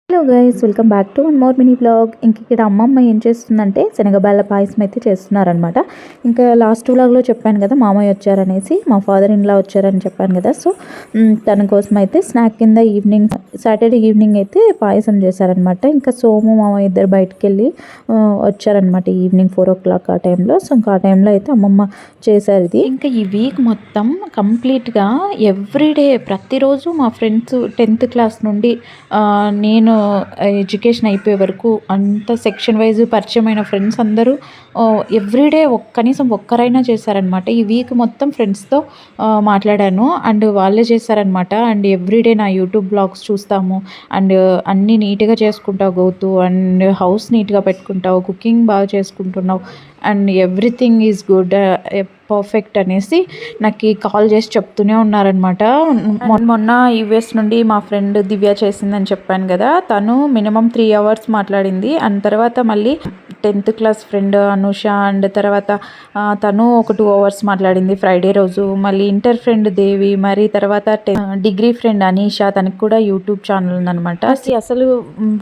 Hello guys, welcome back to one more mini blog. ఇంక ఇక్కడ అమ్మమ్మ ఏం చేస్తుందంటే శనగబాల పాయసం అయితే చేస్తున్నారనమాట. ఇంకా లాస్ట్ వ్లాగ్లో చెప్పాను కదా మామయ్య వచ్చారనేసి, మా ఫాదర్ ఇన్లా వచ్చారని చెప్పాను కదా. సో తన కోసం అయితే స్నాక్ కింద ఈవినింగ్ సాటర్డే ఈవినింగ్ అయితే పాయసం చేశారనమాట. ఇంకా సోము మామయ్య ఇద్దరు బయటకు వెళ్ళి వచ్చారనమాట ఈవినింగ్ 4 o'clock ఆ టైంలో. సో ఇంకా ఆ టైంలో అయితే అమ్మమ్మ చేశారు ఇది. ఇంకా ఈ వీక్ మొత్తం కంప్లీట్గా ఎవ్రీడే ప్రతిరోజు మా ఫ్రెండ్స్ 10th క్లాస్ నుండి నేను ఎడ్యుకేషన్ అయిపోయే వరకు అంత సెక్షన్ వైజ్ పరిచయమైన ఫ్రెండ్స్ అందరూ ఎవ్రీడే కనీసం ఒక్కరైనా చేశారనమాట. ఈ వీక్ మొత్తం ఫ్రెండ్స్తో మాట్లాడాను అండ్ వాళ్ళే చేశారనమాట. అండ్ ఎవ్రీడే నా యూట్యూబ్ బ్లాగ్స్ చూస్తాము అండ్ అన్నీ నీట్గా చేసుకుంటావు గౌతు, అండ్ హౌస్ నీట్గా పెట్టుకుంటావు, కుకింగ్ బాగా చేసుకుంటున్నావు and everything is good perfect అనేసి నాకు కాల్ చేసి చెప్తూనే ఉన్నారనమాట. మొన్న యూఎస్ నుండి మా ఫ్రెండ్ దివ్య చేసిందని చెప్పాను కదా, తను మినిమం 3 hours మాట్లాడింది. అండ్ తర్వాత మళ్ళీ 10th class friend Anusha and తర్వాత తను ఒక 2 hours మాట్లాడింది ఫ్రైడే రోజు. మళ్ళీ ఇంటర్ ఫ్రెండ్ దేవి, మరి తర్వాత డిగ్రీ ఫ్రెండ్ అనీషా, తనకి కూడా యూట్యూబ్ ఛానల్ ఉందనమాట. అసలు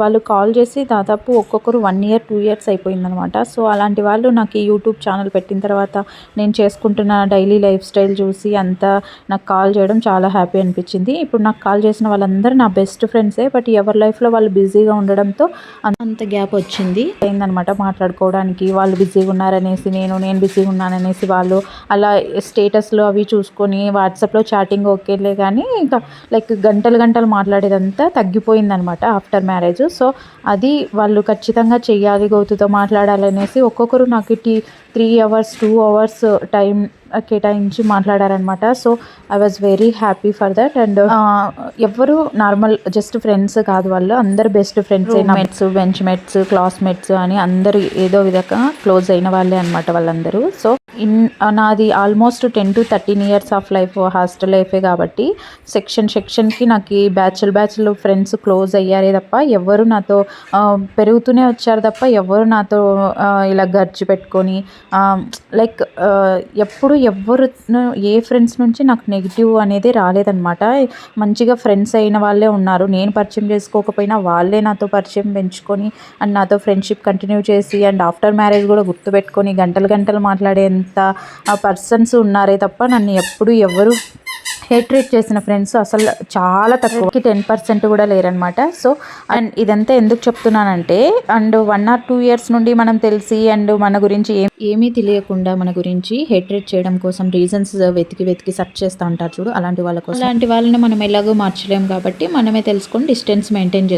వాళ్ళు కాల్ చేసి దాదాపు ఒక్కొక్కరు 1 year 2 years అయిపోయిందనమాట. సో అలాంటి వాళ్ళు నాకు ఈ యూట్యూబ్ ఛానల్ పెట్టిన తర్వాత నేను చేసుకుంటున్న డైలీ లైఫ్ స్టైల్ చూసి అంతా నాకు కాల్ చేయడం చాలా హ్యాపీ అనిపించింది. ఇప్పుడు నాకు కాల్ చేసిన వాళ్ళందరూ నా బెస్ట్ ఫ్రెండ్సే, బట్ ఎవరి లైఫ్లో వాళ్ళు బిజీగా ఉండడంతో అంత గ్యాప్ వచ్చింది అయిందనమాట మాట్లాడుకోవడానికి. వాళ్ళు బిజీగా ఉన్నారనేసి నేను బిజీగా ఉన్నాననేసి వాళ్ళు అలా స్టేటస్లో అవి చూసుకొని వాట్సాప్లో చాటింగ్ ఓకేలే, కానీ ఇంకా లైక్ గంటలు మాట్లాడేదంతా తగ్గిపోయిందనమాట ఆఫ్టర్ మ్యారేజ్. సో అది వాళ్ళు ఖచ్చితంగా చెయ్యాలి, గౌతుతో మాట్లాడాలనేసి ఒక్కొక్కరు నాకు 3 hours 2 hours టైం కేటాయించి మాట్లాడారనమాట. So I was very happy for that. And ఎవరు నార్మల్ జస్ట్ ఫ్రెండ్స్ కాదు, వాళ్ళు అందరు best friends, mates, bench mates, classmates అని అందరూ ఏదో విధంగా క్లోజ్ అయిన వాళ్ళే అనమాట వాళ్ళందరూ. సో నాది almost 10 to 13 years of life hostel లైఫే కాబట్టి సెక్షన్కి నాకు బ్యాచులర్ ఫ్రెండ్స్ క్లోజ్ అయ్యారే తప్ప ఎవరు నాతో పెరుగుతూనే వచ్చారు తప్ప ఎవరు నాతో ఇలా గర్జి పెట్టుకొని లైక్ ఎప్పుడు ఎవరు ఏ ఫ్రెండ్స్ నుంచి నాకు నెగిటివ్ అనేది రాలేదనమాట. మంచిగా ఫ్రెండ్స్ అయిన వాళ్ళే ఉన్నారు. నేను పరిచయం చేసుకోకపోయినా వాళ్ళే నాతో పరిచయం పెంచుకొని అండ్ నాతో ఫ్రెండ్షిప్ కంటిన్యూ చేసి అండ్ ఆఫ్టర్ మ్యారేజ్ కూడా గుర్తుపెట్టుకొని గంటలు మాట్లాడేంత పర్సన్స్ ఉన్నారే తప్ప నన్ను ఎప్పుడు ఎవరు హేట్రేట్ చేసిన ఫ్రెండ్స్ అసలు చాలా తక్కువకి 10% కూడా లేరనమాట. సో అండ్ ఇదంతా ఎందుకు చెప్తున్నానంటే, అండ్ 1 or 2 years నుండి మనం తెలిసి అండ్ మన గురించి ఏమీ తెలియకుండా మన గురించి హేట్రేట్ చేయడం కోసం రీజన్స్ వెతికి సెర్చ్ చేస్తూ ఉంటారు చూడు, అలాంటి వాళ్ళ కోసం. అలాంటి వాళ్ళని మనం ఎలాగో మార్చలేం కాబట్టి మనమే తెలుసుకొని డిస్టెన్స్ మెయింటైన్ చేస్తాం.